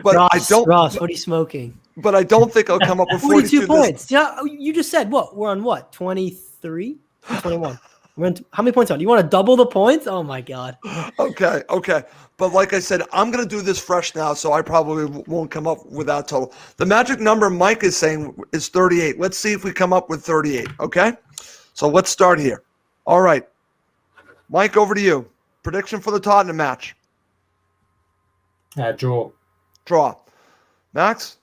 what are you smoking? But I don't think I'll come up with 42 points. Yeah, you just said what? We're on what? 23? 21. How many points on? You want to double the points? Oh my god. Okay. But like I said, I'm going to do this fresh now, so I probably won't come up with that total. The magic number Mike is saying is 38. Let's see if we come up with 38, okay? So let's start here. All right. Mike, over to you. Prediction for the Tottenham match. Draw. Draw. Max?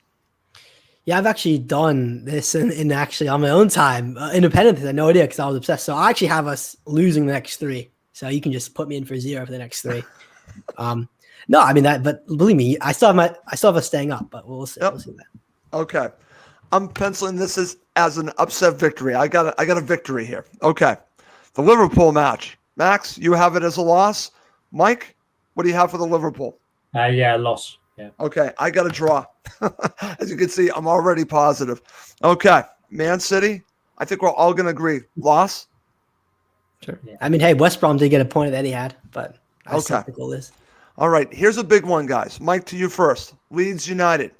Yeah, I've actually done this in actually on my own time, independently. I had no idea because I was obsessed. So I actually have us losing the next 3. So you can just put me in for 0 for the next 3. No, I mean that, but believe me, I still have us staying up, but we'll see. Yep. We'll see that. Okay. I'm penciling this as an upset victory. I got a victory here. Okay. The Liverpool match. Max, you have it as a loss. Mike, what do you have for the Liverpool? Loss. Yeah. Okay, I got a draw. As you can see, I'm already positive. Okay, Man City, I think we're all going to agree. Loss? Sure. Yeah. I mean, hey, West Brom did get a point that he had, but I still Okay. think we'll lose. All right, here's a big one, guys. Mike, to you first. Leeds United.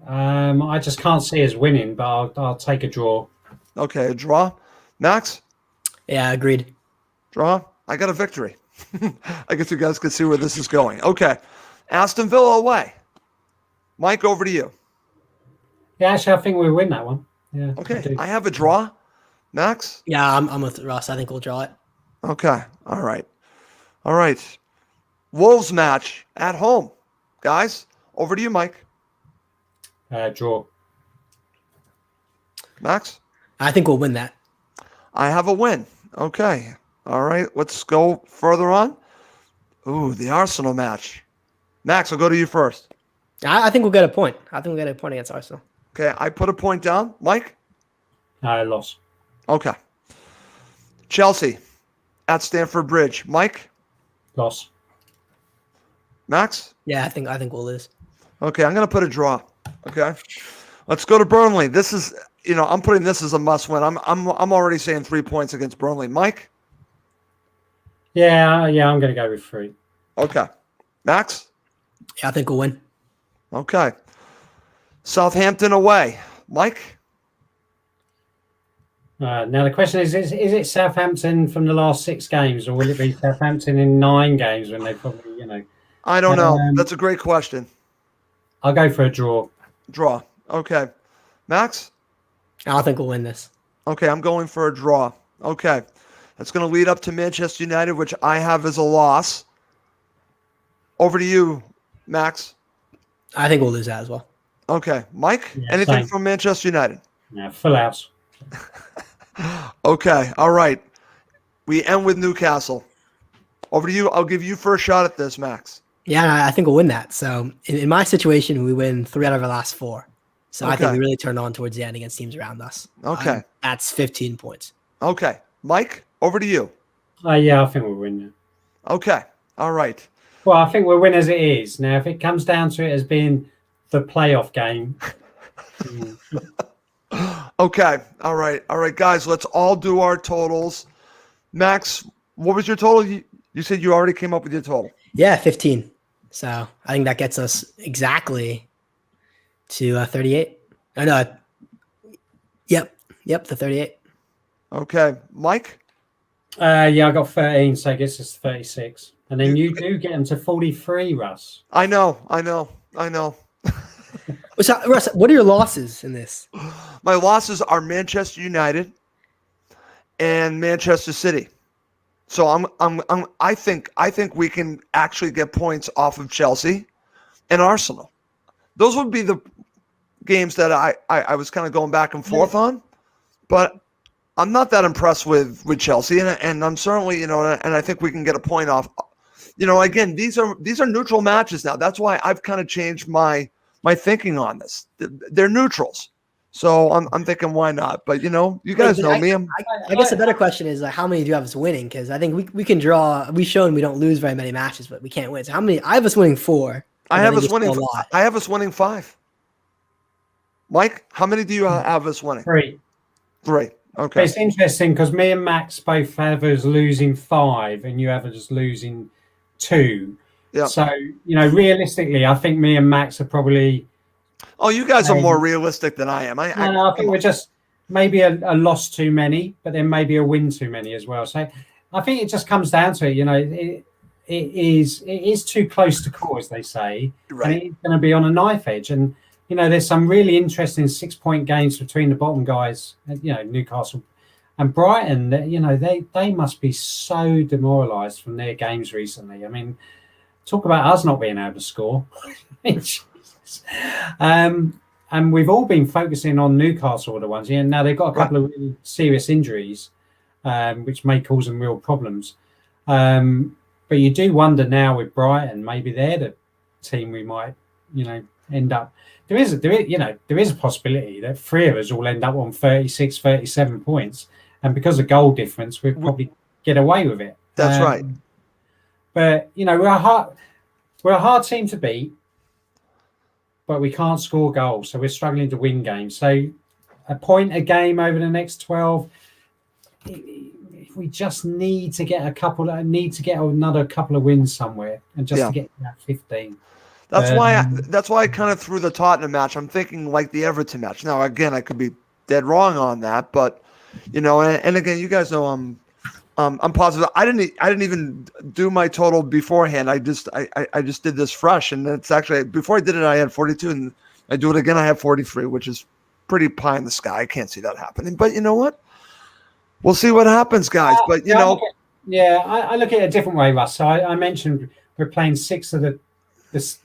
I just can't see us winning, but I'll take a draw. Okay, a draw. Max? Yeah, agreed. Draw. I got a victory. I guess you guys can see where this is going. Okay. Aston Villa away. Mike, over to you. Yeah, actually, I think we'll win that one. Yeah. Okay. I have a draw. Max? Yeah, I'm with Russ. I think we'll draw it. Okay. All right. Wolves match at home. Guys, over to you, Mike. Draw. Max? I think we'll win that. I have a win. Okay. All right. Let's go further on. Ooh, the Arsenal match. Max, I'll go to you first. I think we'll get a point. I think we'll get a point against Arsenal. Okay. I put a point down. Mike? Loss. Okay. Chelsea at Stamford Bridge. Mike? Loss. Max? Yeah, I think we'll lose. Okay. I'm going to put a draw. Okay. Let's go to Burnley. This is, I'm putting this as a must win. I'm already saying 3 points against Burnley. Mike? Yeah, I'm going to go with 3. Okay. Max? Yeah, I think we'll win. Okay. Southampton away. Mike? Now the question is it Southampton from the last 6 games, or will it be Southampton in 9 games when they probably, I don't know. That's a great question. I'll go for a draw. Draw. Okay. Max? I think we'll win this. Okay, I'm going for a draw. Okay. That's going to lead up to Manchester United, which I have as a loss. Over to you, Max. I think we'll lose that as well. Okay. Mike, Yeah, anything same. from Manchester United? Yeah, full house. Okay. All right. We end with Newcastle. Over to you. I'll give you first shot at this, Max. Yeah, I think we'll win that. So in my situation, we win 3 out of our last 4. So I think Okay. we really turned on towards the end against teams around us. Okay. That's 15 points. Okay. Mike, over to you. Yeah, I think we'll win. Yeah. Okay. All right. Well, I think we'll win as it is. Now, if it comes down to it as being the playoff game. Okay. All right. All right, guys, let's all do our totals. Max, what was your total? You said you already came up with your total. Yeah, 15. So I think that gets us exactly to 38. I know. Yep, the 38. Okay. Mike? Yeah, I got 13, so it gets us 36. And then you do get them to 43, Russ. I know. So, Russ, what are your losses in this? My losses are Manchester United and Manchester City. So I think we can actually get points off of Chelsea and Arsenal. Those would be the games that I was kind of going back and forth on, but I'm not that impressed with Chelsea, and I'm certainly, and I think we can get a point off. Again, these are neutral matches now. That's why I've kind of changed my thinking on this. They're neutrals. So I'm thinking, why not? But you guys know me. I guess the better question is how many do you have us winning? Because I think we can draw. We've shown we don't lose very many matches, but we can't win. So how many? I have us winning 4. I have us winning 5. Mike, how many do you have us winning? 3. 3. But Okay. it's interesting because me and Max both have us losing 5, and you have us losing 2. Yeah. So realistically, I think me and Max are probably. Oh, you guys are more realistic than I am. I think we're just maybe a loss too many, but then maybe a win too many as well. So I think it just comes down to it. It is too close to call, as they say, Right. and it's going to be on a knife edge. And there's some really interesting 6-point games between the bottom guys. Newcastle and Brighton. They must be so demoralised from their games recently. I mean, talk about us not being able to score. Jesus. And we've all been focusing on Newcastle, the ones. Now they've got a couple of really serious injuries, which may cause them real problems. But you do wonder now with Brighton, maybe they're the team we might, end up. There is a possibility that 3 of us will end up on 36, 37 points, and because of goal difference, we'll probably get away with it. That's right. But we're a hard team to beat, but we can't score goals, so we're struggling to win games. So a point a game over the next 12. We just need to get another couple of wins somewhere, and just to get that 15. That's why I kind of threw the Tottenham match. I'm thinking like the Everton match. Now, again, I could be dead wrong on that, but and again, you guys know I'm positive. I didn't even do my total beforehand. I just did this fresh, and it's actually before I did it, I had 42, and I do it again, I have 43, which is pretty pie in the sky. I can't see that happening, but you know what? We'll see what happens, guys. But I look at it a different way, Russ. So I mentioned we're playing 6 of the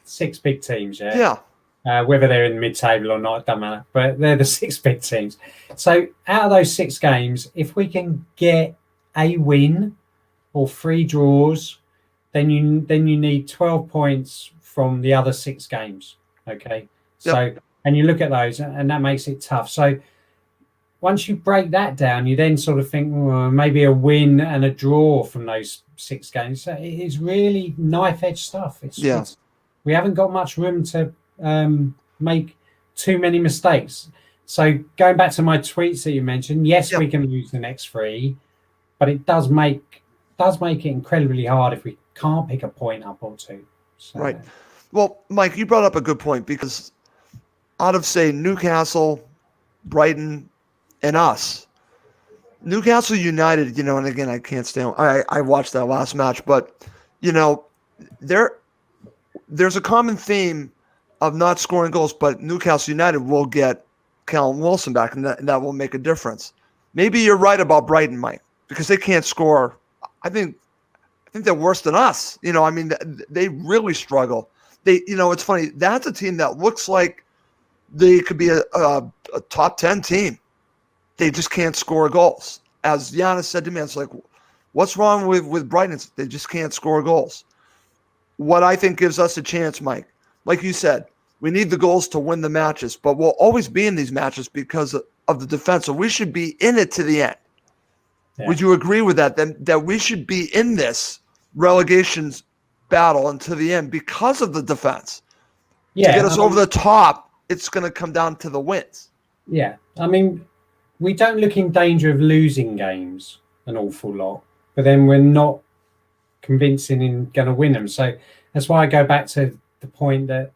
6 big teams. Yeah. Whether they're in the mid-table or not, doesn't matter. But they're the 6 big teams. So out of those 6 games, if we can get a win or 3 draws, then you need 12 points from the other 6 games. Okay. So and you look at those, and that makes it tough. So once you break that down, you then sort of think, well, maybe a win and a draw from those 6 games. So it's really knife-edge stuff. We haven't got much room to make too many mistakes. So going back to my tweets that you mentioned, yes, we can lose the next 3, but it does make it incredibly hard if we can't pick a point up or 2. So. Right. Well, Mike, you brought up a good point, because out of, say, Newcastle, Brighton, and us, Newcastle United, and again, I can't stand. I watched that last match, but there's a common theme of not scoring goals, but Newcastle United will get Callum Wilson back, and that will make a difference. Maybe you're right about Brighton, Mike, because they can't score. I think they're worse than us. I mean, they really struggle. It's funny. That's a team that looks like they could be a top 10 team. They just can't score goals. As Giannis said to me, it's like, what's wrong with Brighton? They just can't score goals. What I think gives us a chance, Mike, like you said, we need the goals to win the matches, but we'll always be in these matches because of the defense. So we should be in it to the end. Yeah. Would you agree with that? That we should be in this relegation battle until the end because of the defense? Yeah, to get us over the top, it's going to come down to the wins. Yeah, I mean, we don't look in danger of losing games an awful lot, but then we're not convincing in going to win them. So that's why I go back to the point that,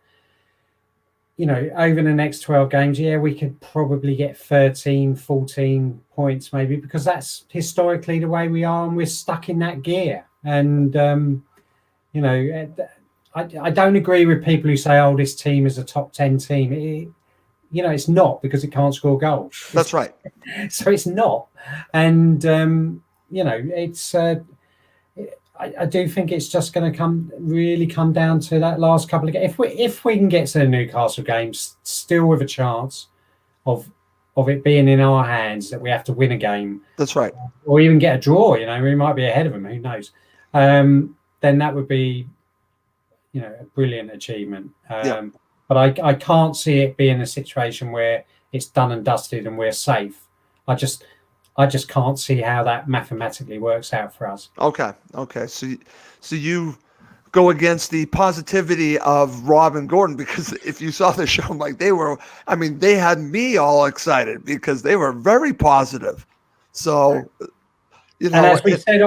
over the next 12 games, we could probably get 13, 14 points maybe, because that's historically the way we are, and we're stuck in that gear. And, I don't agree with people who say, oh, this team is a top 10 team. It's not, because it can't score goals. That's right. So it's not. And, it's... I do think it's just going to come down to that last couple of games. If we can get to the Newcastle games still with a chance of it being in our hands, that we have to win a game. That's right. Or even get a draw, we might be ahead of them, who knows. Then that would be, a brilliant achievement. But I can't see it being a situation where it's done and dusted and we're safe. I just can't see how that mathematically works out for us. Okay. So you go against the positivity of Rob and Gordon, because if you saw the show, Mike, they had me all excited because they were very positive. So, and as we said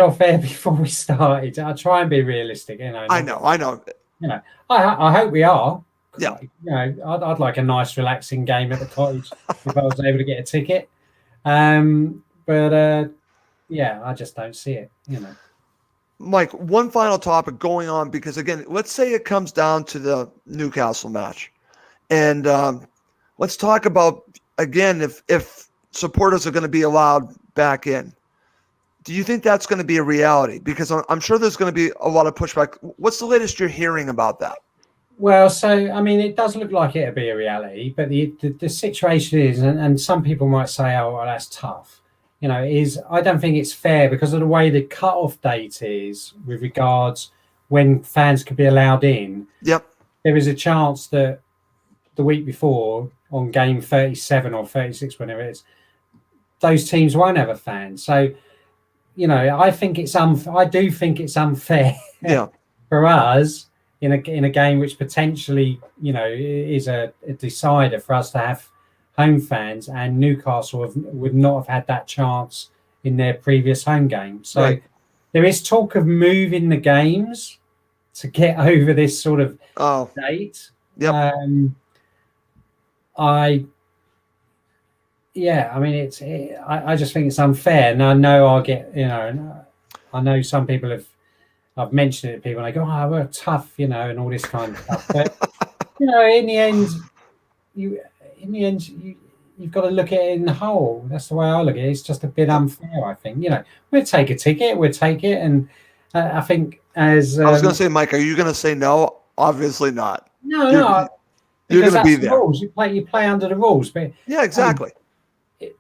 off air before we started, I try and be realistic. I know. I hope we are, Yeah. I'd like a nice, relaxing game at the Cottage if I was able to get a ticket. But I just don't see it. Mike, one final topic going on, because again, let's say it comes down to the Newcastle match, and let's talk about again if supporters are going to be allowed back in. Do you think that's going to be a reality? Because I'm sure there's going to be a lot of pushback. What's the latest you're hearing about that? Well, so I mean, it does look like it'll be a reality, but the situation is, and some people might say, "Oh, well, that's tough." Is I don't think it's fair because of the way the cut-off date is with regards when fans could be allowed in. Yep. There is a chance that the week before, on game 37 or 36, whenever it is, those teams won't have a fan. So, I think I do think it's unfair for us in a game which potentially, is a decider for us to have home fans, and Newcastle would not have had that chance in their previous home game. So there is talk of moving the games to get over this sort of date. Yep. I just think it's unfair, and I know I'll get, I know some people I've mentioned it to people, and they go, "Oh, we're tough," and all this kind of stuff. But in the end, you've got to look at it in the whole. That's the way I look at it. It's just a bit unfair, I think. We'll take a ticket, and I think as I was going to say, Mike, are you going to say no? Obviously not. No, you're going to be there. The rules. You play under the rules, but yeah, exactly.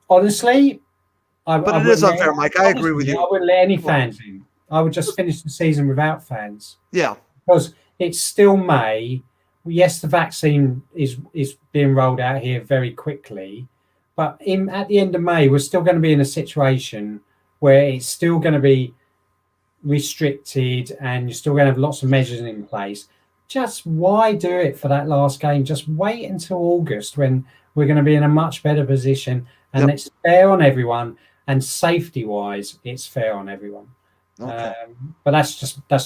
Honestly, but it is unfair, Mike. I agree with you. I wouldn't let any fans in. I would just finish the season without fans. Yeah, because it's still May. Yes, the vaccine is being rolled out here very quickly, but at the end of May, we're still going to be in a situation where it's still going to be restricted, and you're still going to have lots of measures in place. Just why do it for that last game? Just wait until August when we're going to be in a much better position, and it's fair on everyone, and safety-wise, it's fair on everyone. Okay. But that's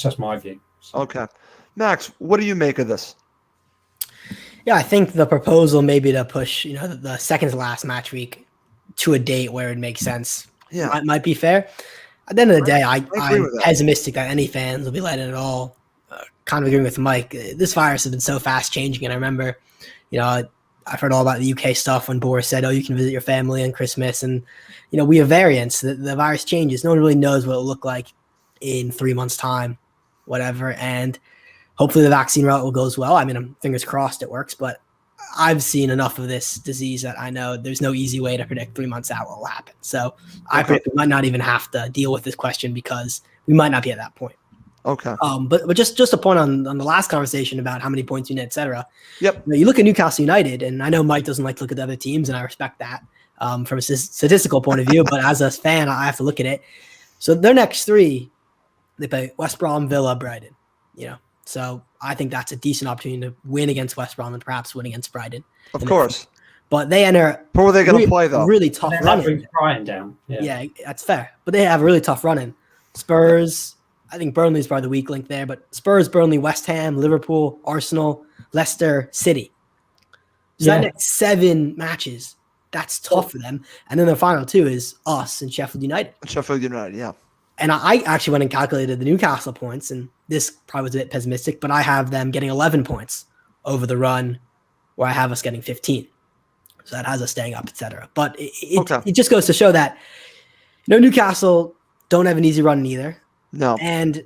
just my view. So. Okay, Max, what do you make of this? Yeah, I think the proposal maybe to push, the second to last match week to a date where it makes sense might be fair. At the end of the day, I'm pessimistic that any fans will be let in at all. Kind of agreeing with Mike. This virus has been so fast changing, and I remember, I've heard all about the UK stuff when Boris said, "Oh, you can visit your family on Christmas," and we have variants. The virus changes. No one really knows what it'll look like in 3 months' time, whatever. And hopefully the vaccine route will go as well. I mean, I'm fingers crossed it works, but I've seen enough of this disease that I know there's no easy way to predict 3 months out what will happen. So I predict we might not even have to deal with this question because we might not be at that point. Okay. But just a point on the last conversation about how many points you need, et cetera. Yep. You look at Newcastle United, and I know Mike doesn't like to look at the other teams, and I respect that from a statistical point of view. But as a fan, I have to look at it. So their next three, they play West Brom, Villa, Brighton. So I think that's a decent opportunity to win against West Brom and perhaps win against Brighton. Of course. But they enter. Who are they going to play though? Really tough run. Brings Brighton down. Yeah, that's fair. But they have a really tough run in. Spurs. I think Burnley's probably the weak link there, but Spurs, Burnley, West Ham, Liverpool, Arsenal, Leicester, City. So that next 7 matches, that's tough for them. And then the final 2 is us and Sheffield United. Sheffield United, yeah. And I actually went and calculated the Newcastle points, and this probably was a bit pessimistic, but I have them getting 11 points over the run where I have us getting 15. So that has us staying up, etc. But it just goes to show that Newcastle don't have an easy run either. No. And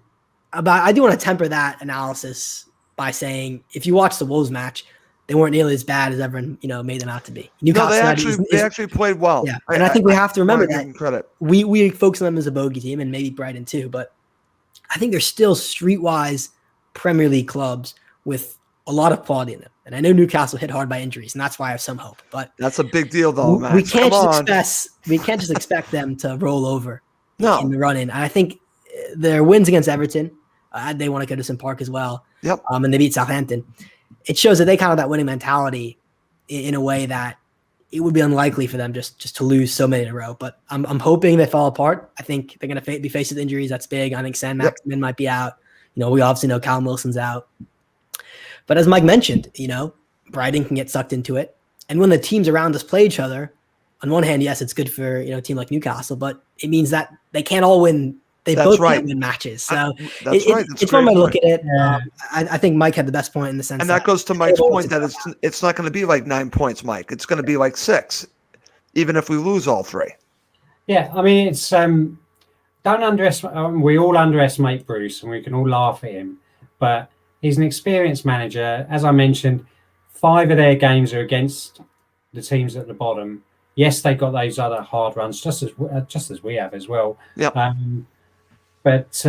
I do want to temper that analysis by saying if you watch the Wolves match, they weren't nearly as bad as everyone made them out to be. Newcastle they actually played well. Yeah, and I think we have to remember that credit. We focus on them as a bogey team, and maybe Brighton too, but I think they're still streetwise Premier League clubs with a lot of quality in them. And I know Newcastle hit hard by injuries, and that's why I have some hope. But that's a big deal, though, Max. We can't just expect them to roll over in the run-in. And I think their wins against Everton, they want to go to St. Park as well. Yep. And they beat Southampton. It shows that they kind of that winning mentality in a way that it would be unlikely for them just to lose so many in a row. But I'm hoping they fall apart. I think they're going to be faced with injuries. That's big. I think Sam Maximin might be out. We obviously know Callum Wilson's out. But as Mike mentioned, Brighton can get sucked into it. And when the teams around us play each other, on one hand, yes, it's good for a team like Newcastle, but it means that they can't all win. They both can't win matches. So it's one way to look at it. Yeah. I think Mike had the best point in the sense, and that goes to Mike's point that it's not going to be like 9 points, Mike. It's going to be like 6, even if we lose all 3. Yeah, I mean, it's don't underestimate. We all underestimate Bruce, and we can all laugh at him, but he's an experienced manager. As I mentioned, 5 of their games are against the teams at the bottom. Yes, they got those other hard runs, just as we have as well. Yeah. But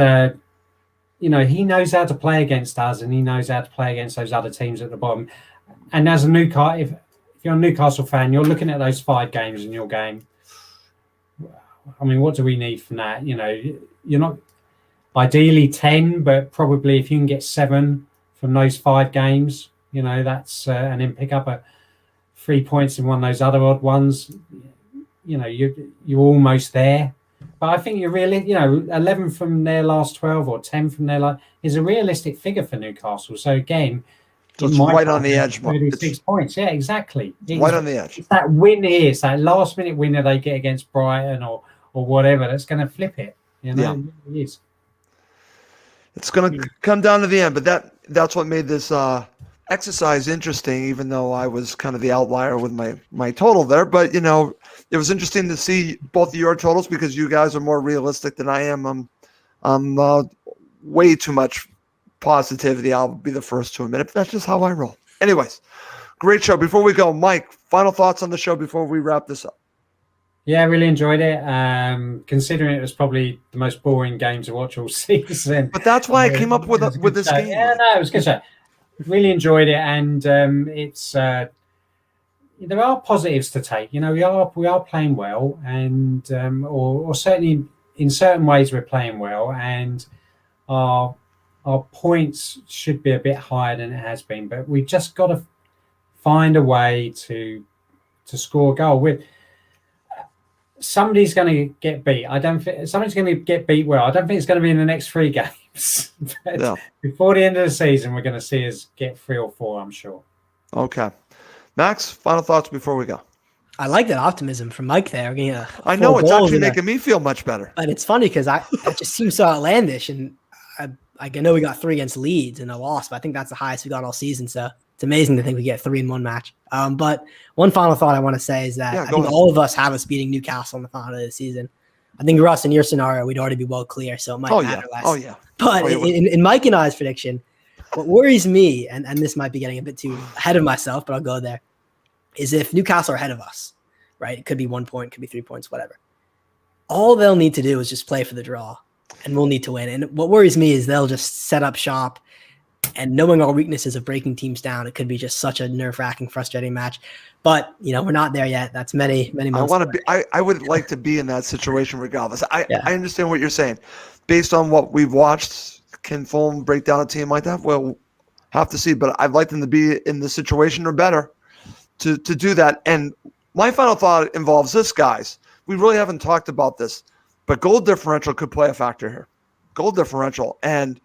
he knows how to play against us, and he knows how to play against those other teams at the bottom. And as a Newcastle, if you're a Newcastle fan, you're looking at those 5 games and you're going, I mean, what do we need from that? You're not ideally 10, but probably if you can get 7 from those 5 games, that's and then pick up 3 points in one of those other odd ones, you're almost there. But I think you're really, 11 from their last 12 or 10 from their last is a realistic figure for Newcastle. So again, so it's right on the edge. 36 points. Yeah, exactly. Right on the edge. It's that win here. It's that last minute winner they get against Brighton or whatever that's going to flip it. Yeah. It is. It's going to come down to the end, but that's what made this exercise interesting, even though I was kind of the outlier with my total there. But, it was interesting to see both of your totals because you guys are more realistic than I am. I'm way too much positivity. I'll be the first to admit it, but that's just how I roll. Anyways, great show. Before we go, Mike, final thoughts on the show before we wrap this up. Yeah, I really enjoyed it. Considering it was probably the most boring game to watch all season. But that's why I came up with this game. Yeah, no, it was good show. Really enjoyed it, and it's there are positives to take. We are playing well, and or certainly in certain ways we're playing well, and our points should be a bit higher than it has been. But we've just got to find a way to score a goal. Somebody's going to get beat. I don't think somebody's going to get beat well. I don't think it's going to be in the next 3 games. But before the end of the season, we're going to see us get 3 or 4, I'm sure. Okay. Max, final thoughts before we go. I like that optimism from Mike there. I know, it's actually making me feel much better. But it's funny because that just seems so outlandish. And I know we got 3 against Leeds and a loss, but I think that's the highest we got all season. So it's amazing to think we get 3 in one match. But one final thought I want to say is that I think all of us have us beating Newcastle in the final of the season. I think, Russ, in your scenario, we'd already be well clear, so it might matter less. Oh, yeah. But in Mike and I's prediction, what worries me, and this might be getting a bit too ahead of myself, but I'll go there, is if Newcastle are ahead of us, right? It could be 1 point, could be 3 points, whatever. All they'll need to do is just play for the draw, and we'll need to win. And what worries me is they'll just set up shop, and knowing our weaknesses of breaking teams down, it could be just such a nerve-wracking, frustrating match. But, we're not there yet. That's many months away. I would like to be in that situation regardless. I understand what you're saying. Based on what we've watched, can Fulham break down a team like that? We'll have to see. But I'd like them to be in the situation or better to do that. And my final thought involves this, guys. We really haven't talked about this, but goal differential could play a factor here. Goal differential. And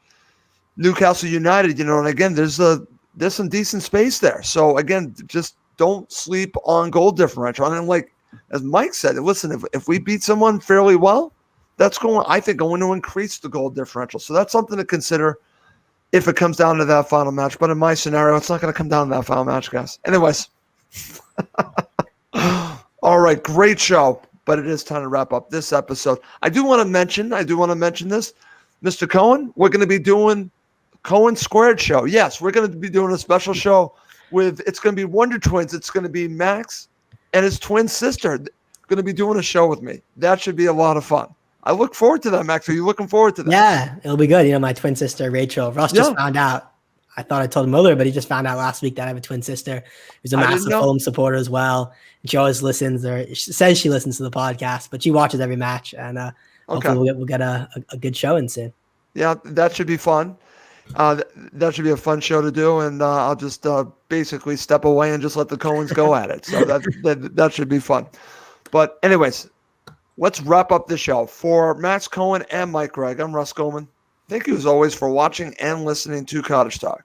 Newcastle United, and again, there's some decent space there. So again, just don't sleep on goal differential. And like as Mike said, listen, if we beat someone fairly well, that's going to increase the goal differential. So that's something to consider if it comes down to that final match. But in my scenario, it's not going to come down to that final match, guys. Anyways, all right, great show. But it is time to wrap up this episode. I do want to mention this, Mr. Cohen. We're going to be doing Cohen Squared show. Yes, we're going to be doing a special show it's going to be Wonder Twins. It's going to be Max and his twin sister going to be doing a show with me. That should be a lot of fun. I look forward to that, Max. Are you looking forward to that? Yeah, it'll be good. My twin sister, Rachel. Russ just found out. I thought I told him earlier, but he just found out last week that I have a twin sister who's a massive Fulham supporter as well. She always listens, or she says she listens to the podcast, but she watches every match. And hopefully we'll get a good show in soon. Yeah, that should be fun. That should be a fun show to do, and I'll just basically step away and just let the Cohens go at it. So that should be fun. But anyways, let's wrap up the show. For Max Cohen and Mike Gregg, I'm Russ Goldman. Thank you as always for watching and listening to Cottage Talk.